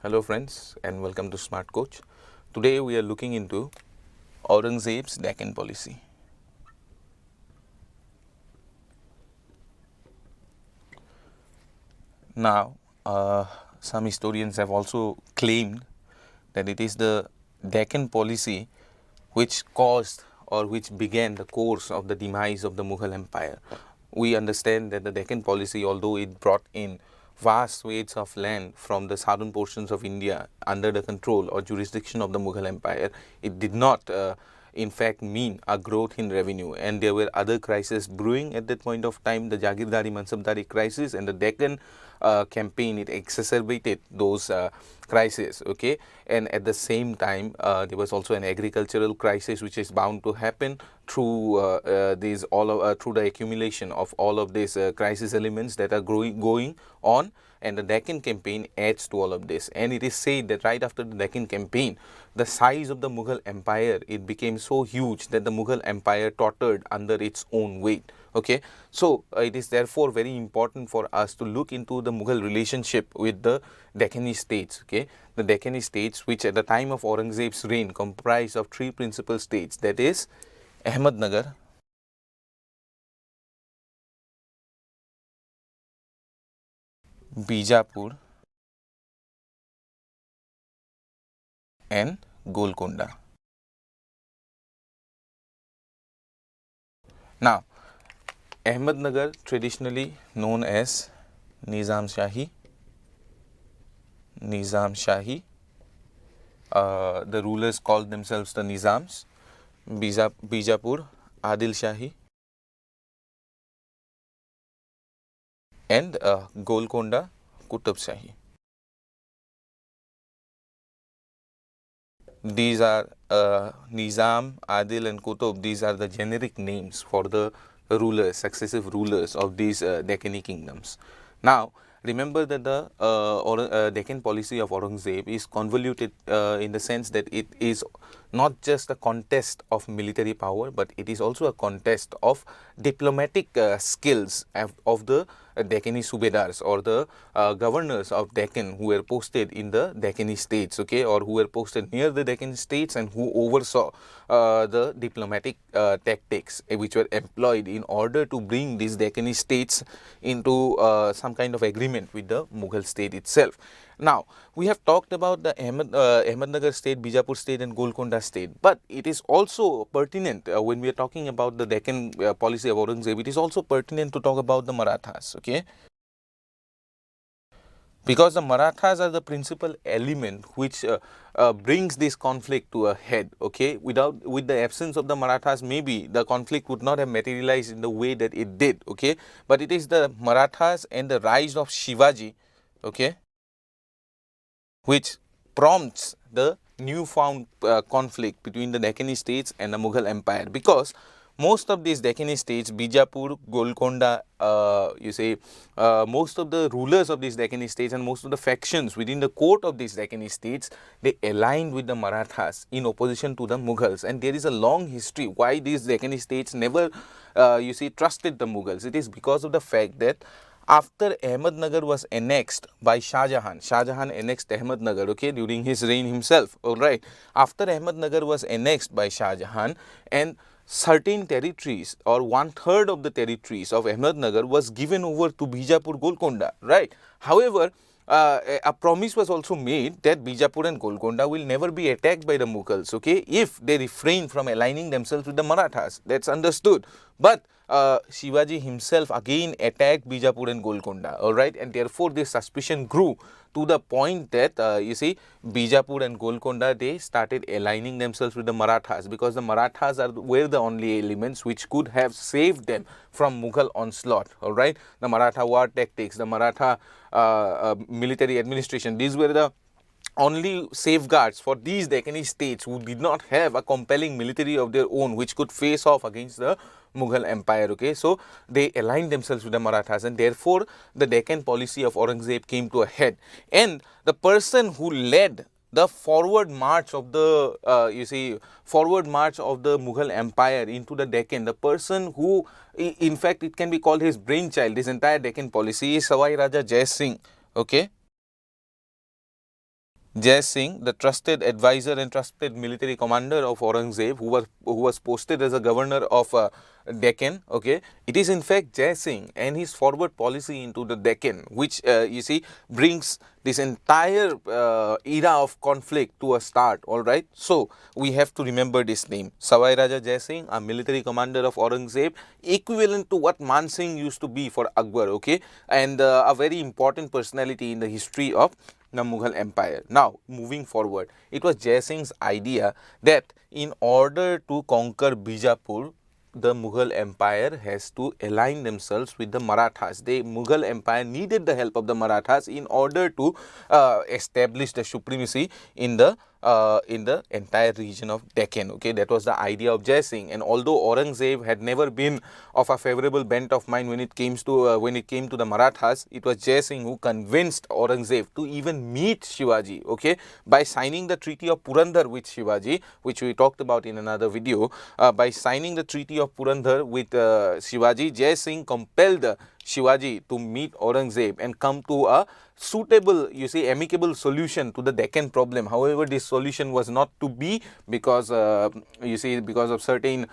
Hello friends and welcome to Smart Coach. Today we are looking into Aurangzeb's Deccan policy. Now, some historians have also claimed that it is the Deccan policy which caused or which began the course of the demise of the Mughal Empire. We understand that the Deccan policy, although it brought in vast swathes of land from the southern portions of India under the control or jurisdiction of the Mughal Empire, it did not in fact mean a growth in revenue, and there were other crises brewing at that point of time, the Jagirdari Mansabdari crisis and the Deccan campaign. It exacerbated those crises, okay, and at the same time there was also an agricultural crisis which is bound to happen through through the accumulation of all of these crisis elements that are going on, and the Deccan campaign adds to all of this. And it is said that right after the Deccan campaign, the size of the Mughal Empire, it became so huge that the Mughal Empire tottered under its own weight. Okay, so it is therefore very important for us to look into the Mughal relationship with the Deccani states. Okay, the Deccani states, which at the time of Aurangzeb's reign comprised of three principal states, that is Ahmednagar, Bijapur and Golconda. Now, Ahmednagar, traditionally known as Nizam Shahi, the rulers called themselves the Nizams. Bijapur, Adil Shahi, and Golconda, Qutub Shahi. These are Nizam, Adil and Qutub. These are the generic names for the rulers, successive rulers of these Deccani kingdoms. Now, remember that the Deccan policy of Aurangzeb is convoluted in the sense that it is not just a contest of military power, but it is also a contest of diplomatic skills of the Deccani Subedars, or the governors of Deccan, who were posted in the Deccani states, okay, or who were posted near the Deccan states and who oversaw the diplomatic tactics which were employed in order to bring these Deccani states into some kind of agreement with the Mughal state itself. Now, we have talked about the Ahmednagar state, Bijapur state and Golconda state, but it is also pertinent when we are talking about the Deccan policy of Aurangzeb, it is also pertinent to talk about the Marathas, okay? Because the Marathas are the principal element which brings this conflict to a head, okay? With the absence of the Marathas, maybe the conflict would not have materialized in the way that it did, okay? But it is the Marathas and the rise of Shivaji, okay, which prompts the newfound conflict between the Deccani states and the Mughal Empire, because most of these Deccani states, Bijapur, Golconda, most of the rulers of these Deccani states and most of the factions within the court of these Deccani states, they aligned with the Marathas in opposition to the Mughals. And there is a long history why these Deccani states never, trusted the Mughals. It is because of the fact that after Ahmednagar was annexed by Shah Jahan annexed Ahmednagar, okay, during his reign himself, alright. After Ahmednagar was annexed by Shah Jahan, and certain territories or 1/3 of the territories of Ahmednagar was given over to Bijapur Golconda, right. However, a promise was also made that Bijapur and Golconda will never be attacked by the Mughals, okay, if they refrain from aligning themselves with the Marathas. That's understood. But Shivaji himself again attacked Bijapur and Golconda, alright, and therefore this suspicion grew to the point that Bijapur and Golconda, they started aligning themselves with the Marathas, because the Marathas were the only elements which could have saved them from Mughal onslaught, alright. The Maratha war tactics, the Maratha military administration, these were the only safeguards for these Deccani states who did not have a compelling military of their own which could face off against the Mughal Empire, okay. So they aligned themselves with the Marathas, and therefore the Deccan policy of Aurangzeb came to a head. And the person who led the forward march of the Mughal Empire into the Deccan, the person who in fact it can be called his brainchild, this entire Deccan policy, is Sawai Raja Jai Singh, okay. Jai Singh, the trusted advisor and trusted military commander of Aurangzeb, who was posted as a governor of Deccan. Okay, it is in fact Jai Singh and his forward policy into the Deccan, which you see brings this entire era of conflict to a start. All right, so we have to remember this name, Sawai Raja Jai Singh, a military commander of Aurangzeb, equivalent to what Man Singh used to be for Akbar. Okay, and a very important personality in the history of the Mughal Empire. Now, moving forward, it was Jai Singh's idea that in order to conquer Bijapur, the Mughal Empire has to align themselves with the Marathas. The Mughal Empire needed the help of the Marathas in order to establish the supremacy in the entire region of Deccan. Okay, that was the idea of Jai Singh. And although Aurangzeb had never been of a favorable bent of mind when it came to the Marathas, it was Jai Singh who convinced Aurangzeb to even meet Shivaji. Okay, by signing the Treaty of Purandar with Shivaji, which we talked about in another video. By signing the Treaty of Purandar with Shivaji, Jai Singh compelled Shivaji to meet Aurangzeb and come to a suitable, you see, amicable solution to the Deccan problem. However, this solution was not to be because, you see, because of certain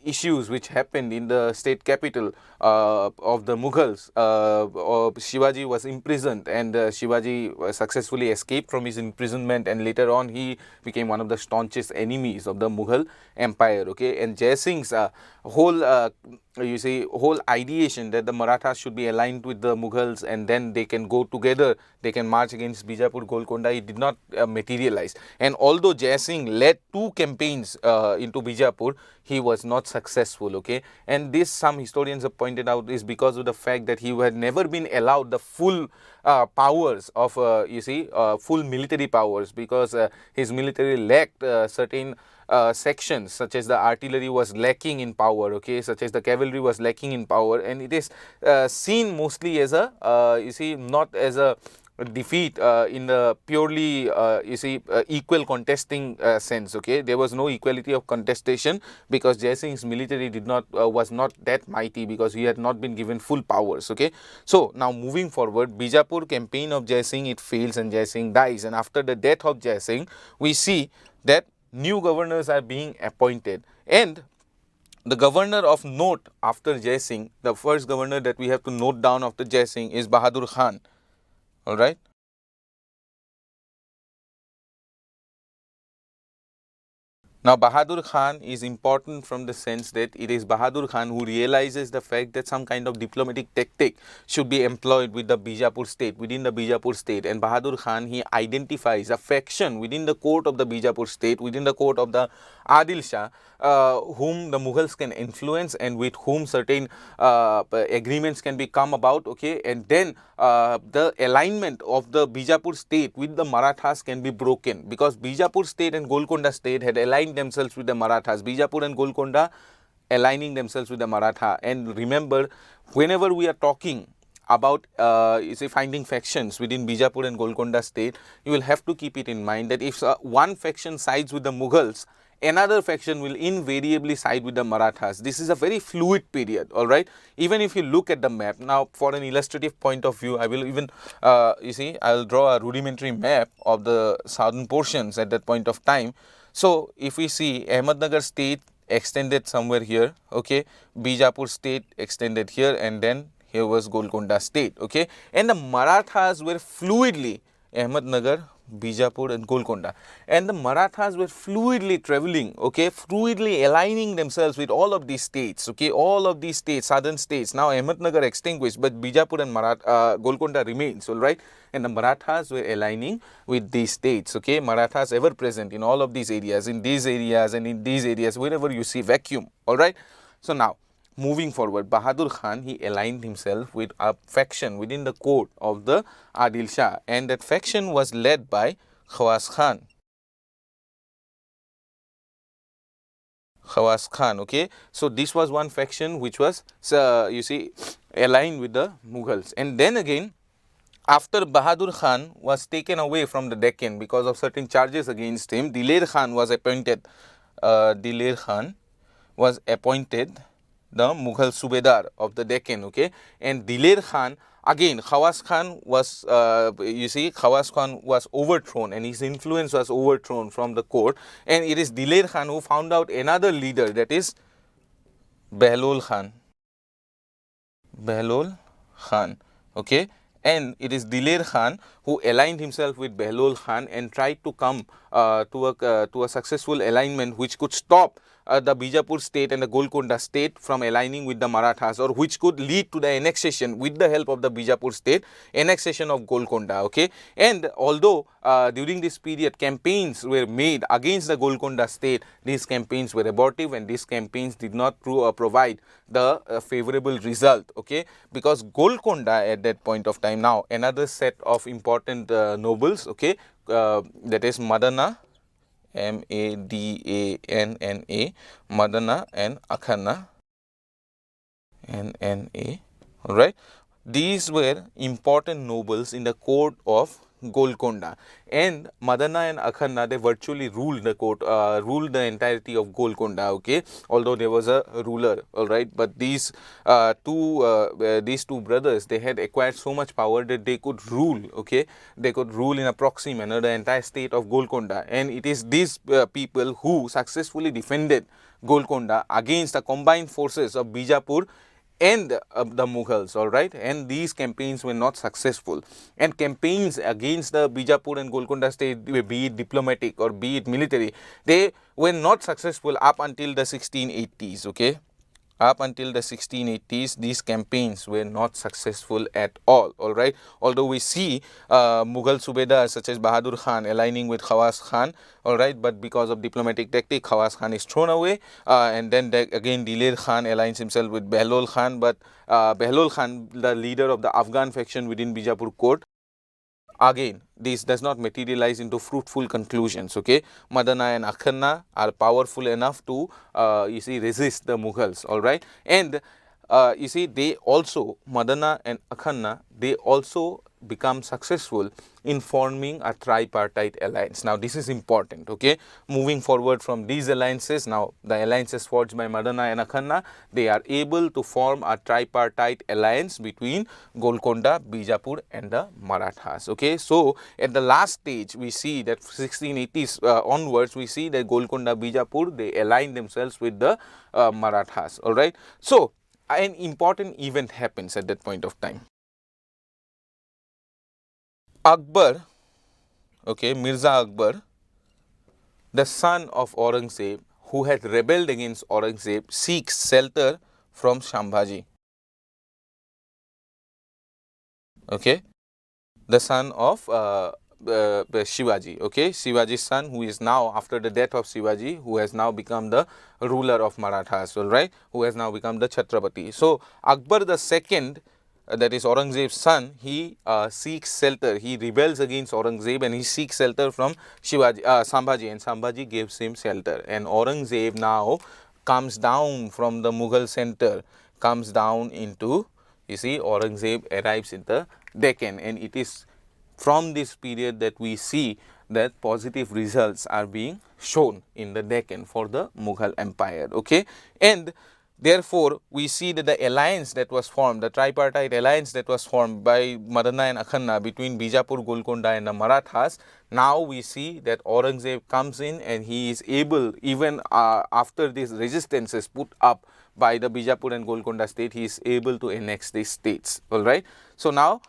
issues which happened in the state capital of the Mughals. Shivaji was imprisoned and Shivaji successfully escaped from his imprisonment, and later on he became one of the staunchest enemies of the Mughal Empire. Okay, and Jai Singh's whole whole ideation that the Marathas should be aligned with the Mughals and then they can go together, they can march against Bijapur, Golconda, it did not materialize. And although Jai Singh led 2 campaigns into Bijapur, he was not successful. Okay, and this, some historians have pointed out, is because of the fact that he had never been allowed the full powers of full military powers, because his military lacked certain sections, such as the artillery was lacking in power, okay, such as the cavalry was lacking in power, and it is seen mostly as a not as a defeat in the purely equal contesting sense. Okay, there was no equality of contestation because Jai Singh's military did not was not that mighty, because he had not been given full powers. Okay, so now moving forward, Bijapur campaign of Jai Singh, it fails and Jai Singh dies, and after the death of Jai Singh, we see that new governors are being appointed, and the governor of note after Jai Singh, the first governor that we have to note down after Jai Singh, is Bahadur Khan. All right. Now, Bahadur Khan is important from the sense that it is Bahadur Khan who realizes the fact that some kind of diplomatic tactic should be employed with the Bijapur state, within the Bijapur state. And Bahadur Khan, he identifies a faction within the court of the Bijapur state, within the court of the Adil Shah, whom the Mughals can influence and with whom certain agreements can be come about. Okay, and then the alignment of the Bijapur state with the Marathas can be broken, because Bijapur state and Golconda state had aligned themselves with the Marathas. Bijapur and Golconda aligning themselves with the Maratha. And remember, whenever we are talking about finding factions within Bijapur and Golconda state, you will have to keep it in mind that if one faction sides with the Mughals, another faction will invariably side with the Marathas. This is a very fluid period, all right. Even if you look at the map, now for an illustrative point of view, I will even, I will draw a rudimentary map of the southern portions at that point of time. So, if we see Ahmednagar state extended somewhere here, okay, Bijapur state extended here, and then here was Golconda state, okay, and the Marathas were fluidly Ahmednagar, Bijapur and Golconda, and the Marathas were fluidly traveling, okay, fluidly aligning themselves with all of these states, okay, all of these states, southern states. Now Ahmednagar extinguished, but Bijapur and Golconda remains, all right, and the Marathas were aligning with these states, okay, Marathas ever present in all of these areas, in these areas and in these areas, wherever you see vacuum, all right. So now, moving forward, Bahadur Khan, he aligned himself with a faction within the court of the Adil Shah, and that faction was led by Khawas Khan. Khawas Khan, okay. So, this was one faction which was, aligned with the Mughals. And then again, after Bahadur Khan was taken away from the Deccan because of certain charges against him, Diler Khan was appointed. Diler Khan was appointed the Mughal Subedar of the Deccan, okay, and Diler Khan, again Khawas Khan was, Khawas Khan was overthrown and his influence was overthrown from the court, and it is Diler Khan who found out another leader, that is Behlol Khan. Behlol Khan, okay, and it is Diler Khan who aligned himself with Behlol Khan and tried to come to a successful alignment which could stop the Bijapur state and the Golconda state from aligning with the Marathas, or which could lead to the annexation with the help of the Bijapur state, annexation of Golconda, okay. And although during this period campaigns were made against the Golconda state, these campaigns were abortive and these campaigns did not provide the favorable result, okay, because Golconda at that point of time, now another set of important nobles, okay, that is Madana, Madanna, Madana and Akhanna, Nna, alright. These were important nobles in the court of Golconda, and Madana and Akhanna, they virtually ruled the court, ruled the entirety of Golconda, okay, although there was a ruler, alright, but these two brothers, they had acquired so much power that they could rule, okay, they could rule in a proxy manner the entire state of Golconda, and it is these people who successfully defended Golconda against the combined forces of Bijapur and the Mughals, alright, and these campaigns were not successful, and campaigns against the Bijapur and Golconda state, be it diplomatic or be it military, they were not successful up until the 1680s, okay. Up until the 1680s, these campaigns were not successful at all, alright. Although we see Mughal Subedars such as Bahadur Khan aligning with Khawas Khan, alright, but because of diplomatic tactic, Khawas Khan is thrown away, and then again Diler Khan aligns himself with Behlol Khan, but Behlol Khan, the leader of the Afghan faction within Bijapur court, again this does not materialize into fruitful conclusions, okay. Madana and Akhanna are powerful enough to resist the Mughals, alright, and they also, Madana and Akhanna, they also become successful in forming a tripartite alliance. Now this is important, okay. Moving forward from these alliances, now the alliances forged by Madana and Akhanna, they are able to form a tripartite alliance between Golconda, Bijapur and the Marathas, okay. So at the last stage, we see that 1680s onwards, we see that Golconda, Bijapur, they align themselves with the Marathas, alright. So an important event happens at that point of time. Akbar, okay, Mirza Akbar, the son of Aurangzeb, who had rebelled against Aurangzeb, seeks shelter from Shambhaji, okay, the son of Shivaji, okay, Shivaji's son, who is now, after the death of Shivaji, who has now become the ruler of Marathas, alright, who has now become the Chhatrapati. So Akbar the second, that is Aurangzeb's son, he seeks shelter, he rebels against Aurangzeb and he seeks shelter from Shambhaji, and Shambhaji gives him shelter, and Aurangzeb now comes down from the Mughal center, comes down into, Aurangzeb arrives in the Deccan, and it is from this period that we see that positive results are being shown in the Deccan for the Mughal Empire, okay. And therefore, we see that the alliance that was formed, the tripartite alliance that was formed by Madana and Akhanna between Bijapur, Golconda and the Marathas, now we see that Aurangzeb comes in and he is able, even after these resistances put up by the Bijapur and Golconda state, he is able to annex these states, alright. So now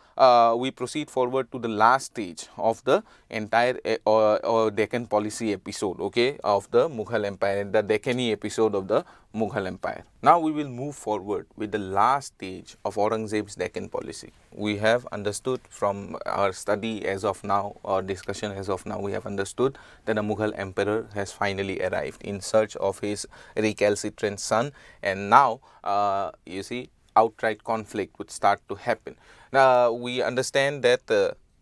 we proceed forward to the last stage of the entire Deccan policy episode, okay, of the Mughal Empire, the Deccani episode of the Mughal Empire. Now we will move forward with the last stage of Aurangzeb's Deccan policy. We have understood from our study as of now, or discussion as of now, we have understood that the Mughal emperor has finally arrived in search of his recalcitrant son, and now outright conflict would start to happen. Now we understand that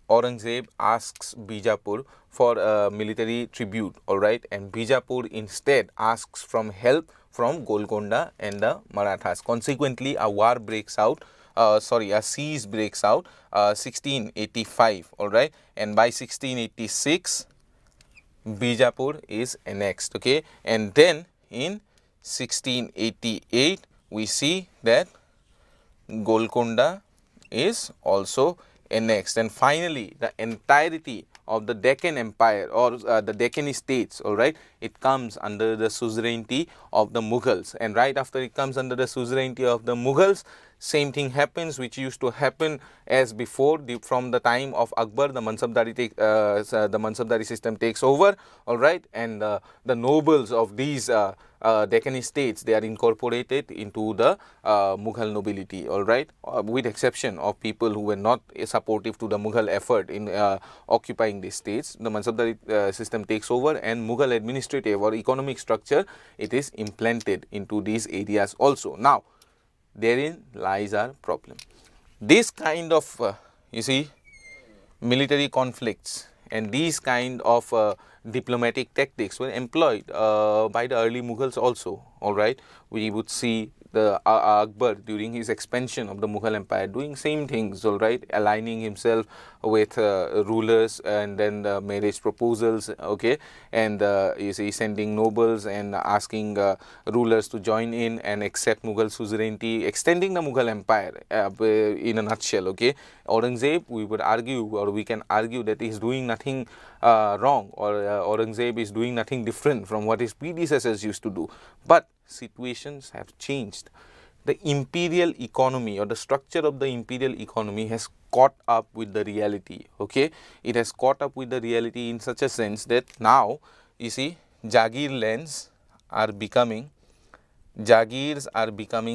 Aurangzeb asks Bijapur for a military tribute, alright, and Bijapur instead asks from help from Golconda and the Marathas. Consequently, a war breaks out, a siege breaks out 1685, alright, and by 1686 Bijapur is annexed, okay, and then in 1688 we see that Golconda is also annexed. And finally, the entirety of the Deccan Empire or the Deccani states, all right, it comes under the suzerainty of the Mughals. And right after it comes under the suzerainty of the Mughals, same thing happens which used to happen as before. From the time of Akbar, the Mansabdari system takes over, all right, and the nobles of these Deccani states, they are incorporated into the Mughal nobility, all right, with exception of people who were not supportive to the Mughal effort in occupying these states. The Mansabdari system takes over, and Mughal administrative or economic structure, it is implanted into these areas also. Now, therein lies our problem. This kind of you see, military conflicts and these kind of diplomatic tactics were employed by the early Mughals also, all right. We would see the Akbar during his expansion of the Mughal Empire doing same things, all right, aligning himself with rulers and then marriage proposals, okay, and you see, sending nobles and asking rulers to join in and accept Mughal suzerainty, extending the Mughal Empire in a nutshell, okay. Aurangzeb, we would argue, or we can argue, that he is doing nothing wrong, or Aurangzeb is doing nothing different from what his predecessors used to do. But situations have changed. The imperial economy or the structure of the imperial economy has caught up with the reality, okay. It has caught up with the reality in such a sense that now, you see, Jagirs are becoming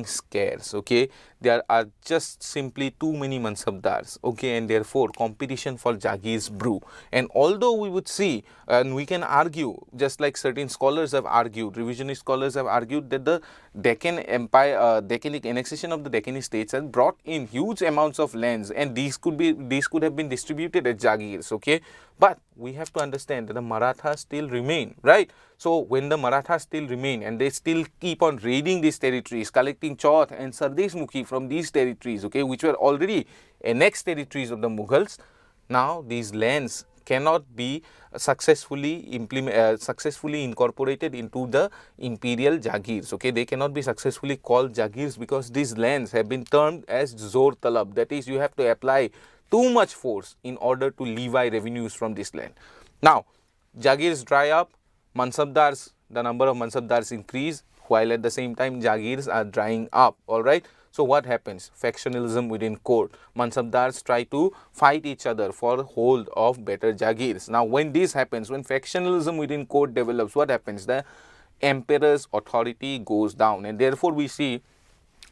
scarce, okay. There are just simply too many Mansabdars, okay, and therefore competition for Jagirs brew. And although we would see, and we can argue, just like certain scholars have argued, revisionist scholars have argued, that the Deccan Empire, Deccanic annexation of the Deccani states has brought in huge amounts of lands, and these could have been distributed as Jagirs, okay. But we have to understand that the Marathas still remain, right? So when the Marathas still remain and they still keep on raiding these territories, collecting Chauth and Sardesh Mukhi from these territories, okay, which were already annexed territories of the Mughals, now these lands cannot be successfully incorporated into the imperial Jagirs, okay. They cannot be successfully called Jagirs because these lands have been termed as Zor Talab, that is, you have to apply too much force in order to levy revenues from this land. Now, Jagirs dry up, Mansabdars, the number of Mansabdars increase, while at the same time Jagirs are drying up, all right. So what happens? Factionalism within court. Mansabdars try to fight each other for hold of better Jagirs. Now, when this happens, when factionalism within court develops, what happens? The emperor's authority goes down, and therefore we see,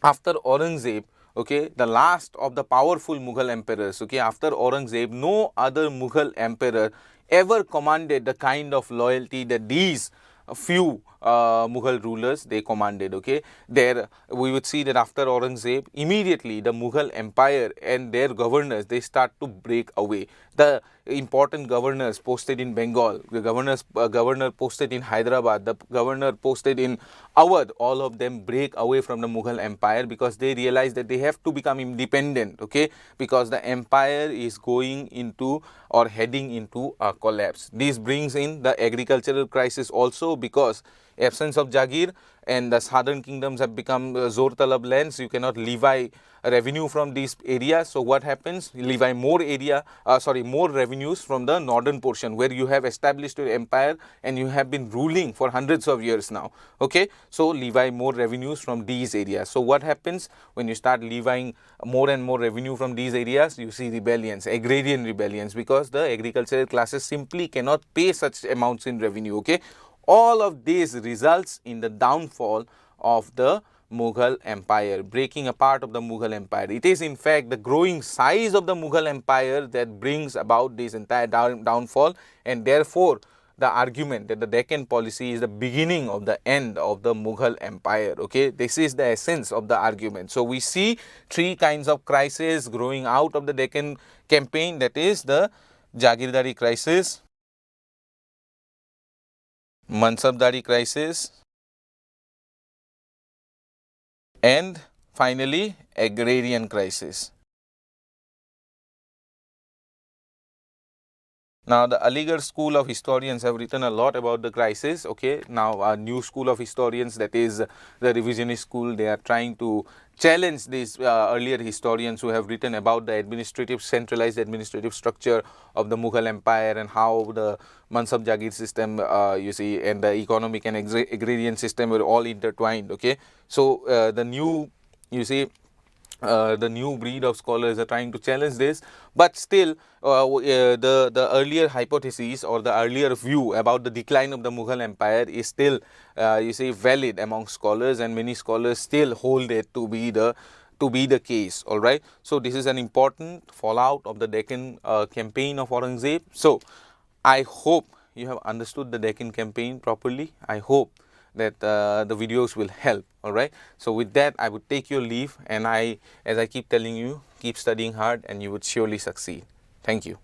after Aurangzeb, okay, the last of the powerful Mughal emperors, okay, after Aurangzeb, no other Mughal emperor ever commanded the kind of loyalty that these few Mughal rulers they commanded, okay. There we would see that after Aurangzeb, immediately the Mughal empire and their governors, they start to break away. The important governors posted in Bengal, the governor posted in Hyderabad, the governor posted in Awadh, all of them break away from the Mughal empire because they realize that they have to become independent, okay, because the empire is going into or heading into a collapse. This brings in the agricultural crisis also, because absence of Jagir and the southern kingdoms have become Zor Talab lands. You cannot levy revenue from these areas. So what happens? You levy more revenues from the northern portion where you have established your empire and you have been ruling for hundreds of years now. Okay, so levy more revenues from these areas. So what happens when you start levying more and more revenue from these areas? You see rebellions, agrarian rebellions, because the agricultural classes simply cannot pay such amounts in revenue. Okay, all of this results in the downfall of the Mughal Empire, breaking apart of the Mughal Empire. It is in fact the growing size of the Mughal Empire that brings about this entire downfall, and therefore the argument that the Deccan policy is the beginning of the end of the Mughal Empire. Okay, this is the essence of the argument. So we see three kinds of crises growing out of the Deccan campaign, that is the Jagirdari crisis, Mansabdari crisis, and finally agrarian crisis. Now, the Aligarh school of historians have written a lot about the crisis. Okay, now a new school of historians, that is the revisionist school, they are trying to challenge these earlier historians who have written about the centralized administrative structure of the Mughal Empire and how the Mansab Jagir system, you see, and the economic and agrarian system were all intertwined. Okay, so the new, you see, the new breed of scholars are trying to challenge this, but still the earlier hypothesis or the earlier view about the decline of the Mughal Empire is still you see valid among scholars, and many scholars still hold it to be the case. All right, so this is an important fallout of the Deccan campaign of Aurangzeb. So I hope you have understood the Deccan campaign properly. I hope that the videos will help. All right, so with that I would take your leave, and as I keep telling you, keep studying hard and you would surely succeed. Thank you.